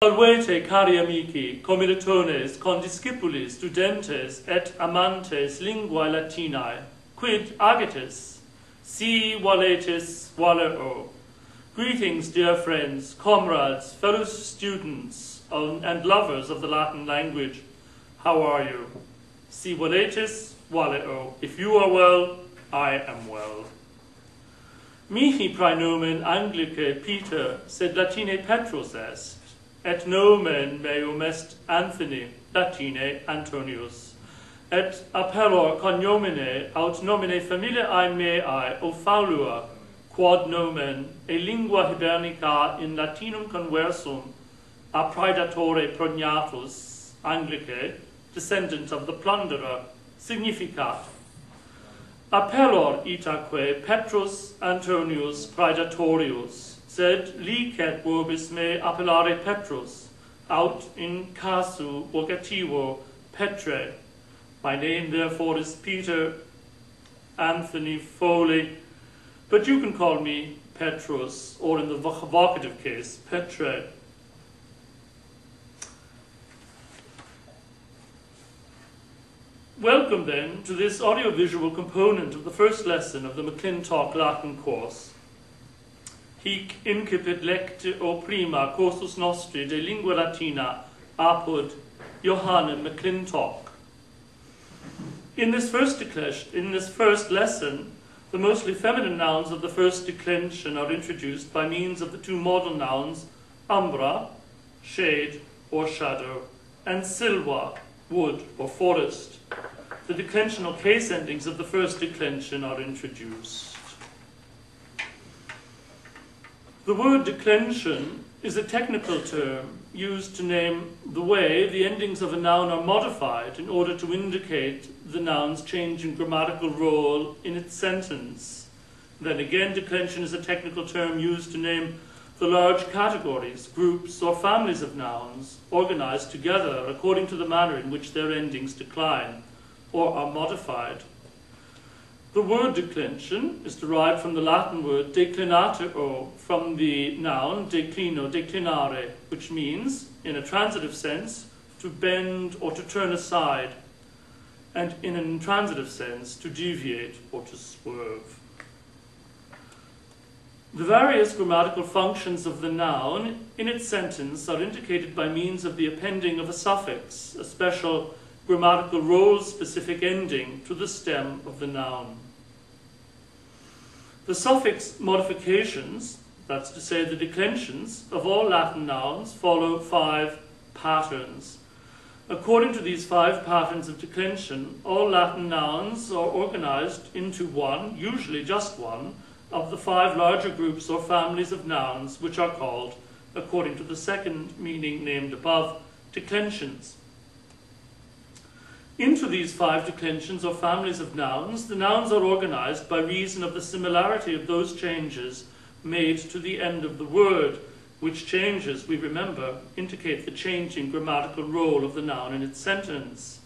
Salvete, cari amici, commilitones, condiscipulis, studentes, et amantes linguae latinae, quid agitis? Si valetis valero. Greetings, dear friends, comrades, fellow students, and lovers of the Latin language. How are you? Si valetis valero. If you are well, I am well. Mihi praenomen Anglice Peter, sed Latine Petrus est. Et nomen meum est Anthony, Latine Antonius. Et appellor cognomine aut nomine familiae meae o faulua, quod nomen e lingua hibernica in Latinum conversum a praedatore prognatus Anglicae, descendant of the plunderer, significat. Appellor itaque Petrus Antonius praedatorius, sed licet vobis me appellare Petrus, aut in casu vocativo Petre. My name therefore is Peter Anthony Foley, but you can call me Petrus, or in the vocative case, Petre. Welcome then to this audiovisual component of the first lesson of the McClintock Latin course. Hic incipit lectio prima cursus nostri de lingua latina apud Johannem McClintock. In this first lesson, the mostly feminine nouns of the first declension are introduced by means of the two modal nouns umbra, shade or shadow, and silva, wood or forest. The declensional case endings of the first declension are introduced. The word declension is a technical term used to name the way the endings of a noun are modified in order to indicate the noun's change in grammatical role in its sentence. Then again, declension is a technical term used to name the large categories, groups, or families of nouns organized together according to the manner in which their endings decline or are modified. The word declension is derived from the Latin word declinatio, from the noun declino, declinare, which means, in a transitive sense, to bend or to turn aside, and in an intransitive sense, to deviate or to swerve. The various grammatical functions of the noun in its sentence are indicated by means of the appending of a suffix, a special grammatical role-specific ending to the stem of the noun. The suffix modifications, that's to say the declensions, of all Latin nouns follow 5 patterns. According to these 5 patterns of declension, all Latin nouns are organized into one, usually just one, of the 5 larger groups or families of nouns which are called, according to the second meaning named above, declensions. Into these 5 declensions or families of nouns, the nouns are organized by reason of the similarity of those changes made to the end of the word, which changes, we remember, indicate the changing grammatical role of the noun in its sentence.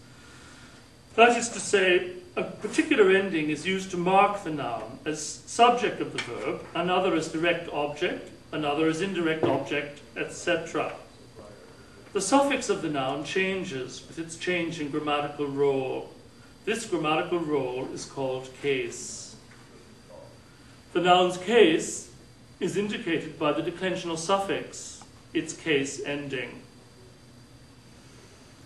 That is to say, a particular ending is used to mark the noun as subject of the verb, another as direct object, another as indirect object, etc. The suffix of the noun changes with its change in grammatical role. This grammatical role is called case. The noun's case is indicated by the declensional suffix, its case ending.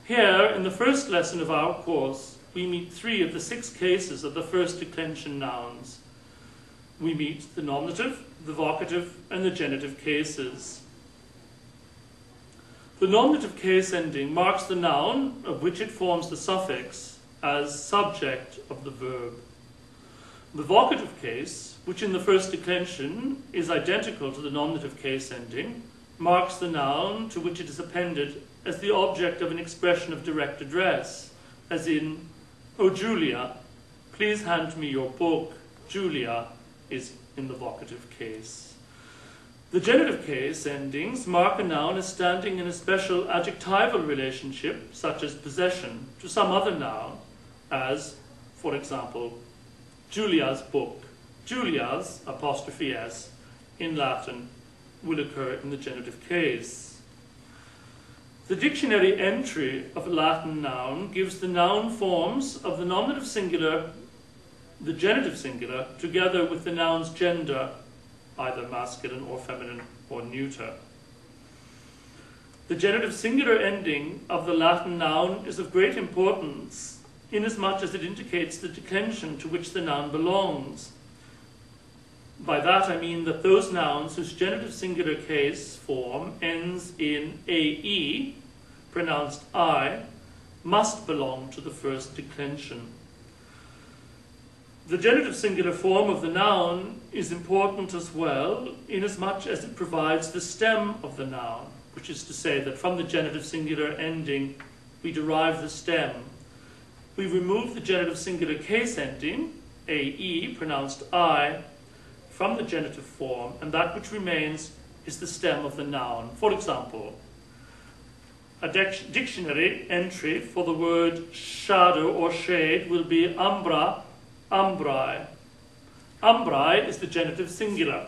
Here, in the first lesson of our course, we meet 3 of the 6 cases of the first declension nouns. We meet the nominative, the vocative, and the genitive cases. The nominative case ending marks the noun, of which it forms the suffix, as subject of the verb. The vocative case, which in the first declension is identical to the nominative case ending, marks the noun to which it is appended as the object of an expression of direct address, as in, "Oh Julia, please hand me your book." Julia is in the vocative case. The genitive case endings mark a noun as standing in a special adjectival relationship, such as possession, to some other noun, as, for example, Julia's book. Julia's, apostrophe S, in Latin, will occur in the genitive case. The dictionary entry of a Latin noun gives the noun forms of the nominative singular, the genitive singular, together with the noun's gender, either masculine or feminine or neuter. The genitive singular ending of the Latin noun is of great importance inasmuch as it indicates the declension to which the noun belongs. By that I mean that those nouns whose genitive singular case form ends in AE, pronounced I, must belong to the first declension. The genitive singular form of the noun is important as well, inasmuch as it provides the stem of the noun, which is to say that from the genitive singular ending we derive the stem. We remove the genitive singular case ending, AE, pronounced I, from the genitive form, and that which remains is the stem of the noun. For example, a dictionary entry for the word shadow or shade will be umbra, umbrae. Umbrae is the genitive singular.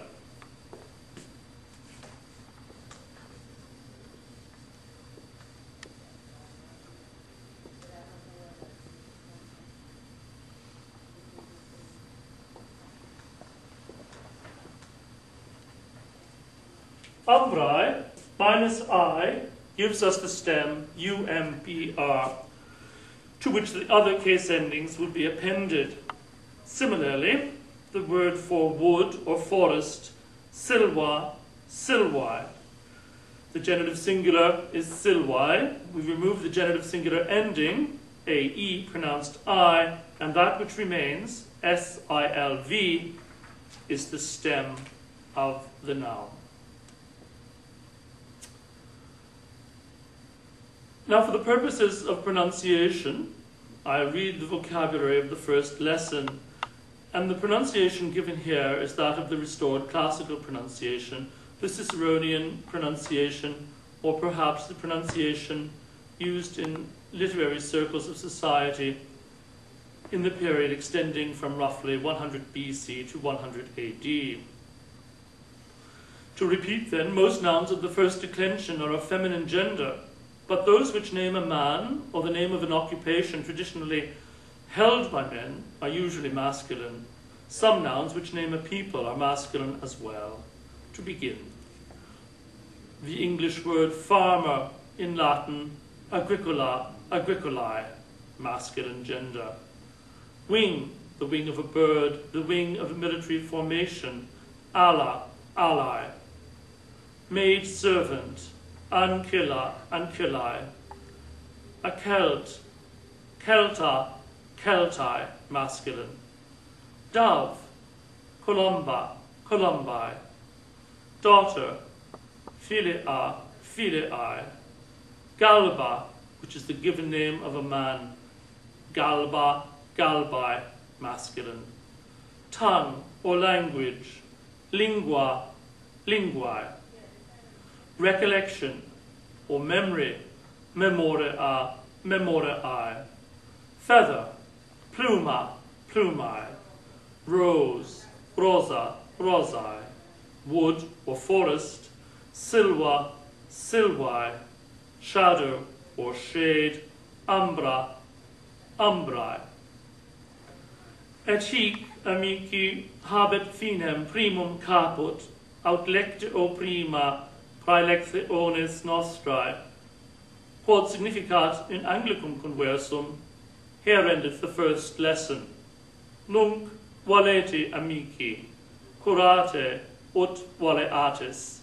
Umbrae minus I gives us the stem umbr, to which the other case endings would be appended. Similarly, the word for wood or forest, silva, silvae. The genitive singular is silvae. We remove the genitive singular ending, ae, pronounced I, and that which remains, silv, is the stem of the noun. Now, for the purposes of pronunciation, I read the vocabulary of the first lesson, and the pronunciation given here is that of the restored classical pronunciation, the Ciceronian pronunciation, or perhaps the pronunciation used in literary circles of society in the period extending from roughly 100 BC to 100 AD. To repeat then, most nouns of the first declension are of feminine gender, but those which name a man or the name of an occupation traditionally held by men are usually masculine. Some nouns which name a people are masculine as well. To begin, the English word farmer, in Latin agricola, agricolae, masculine gender. Wing, the wing of a bird, the wing of a military formation, ala, ally. Maid servant, ancilla, ancillae. A Celt, celta, celtae, masculine. Dove, columba, columbae. Daughter, filea, filiae. Galba, which is the given name of a man, galba, galbae, masculine. Tongue or language, lingua, linguae. Recollection or memory, memoria, memoriae. Feather, pluma, plumae. Rose, rosa, rosae. Wood or forest, silva, silvae. Shadow or shade, umbra, umbrae. Et hic, amici, habet finem primum caput, aut lectio prima praelectionis nostrae, quod significat in Anglicum conversum, here endeth the first lesson. Nunc valete amici, curate ut valeatis.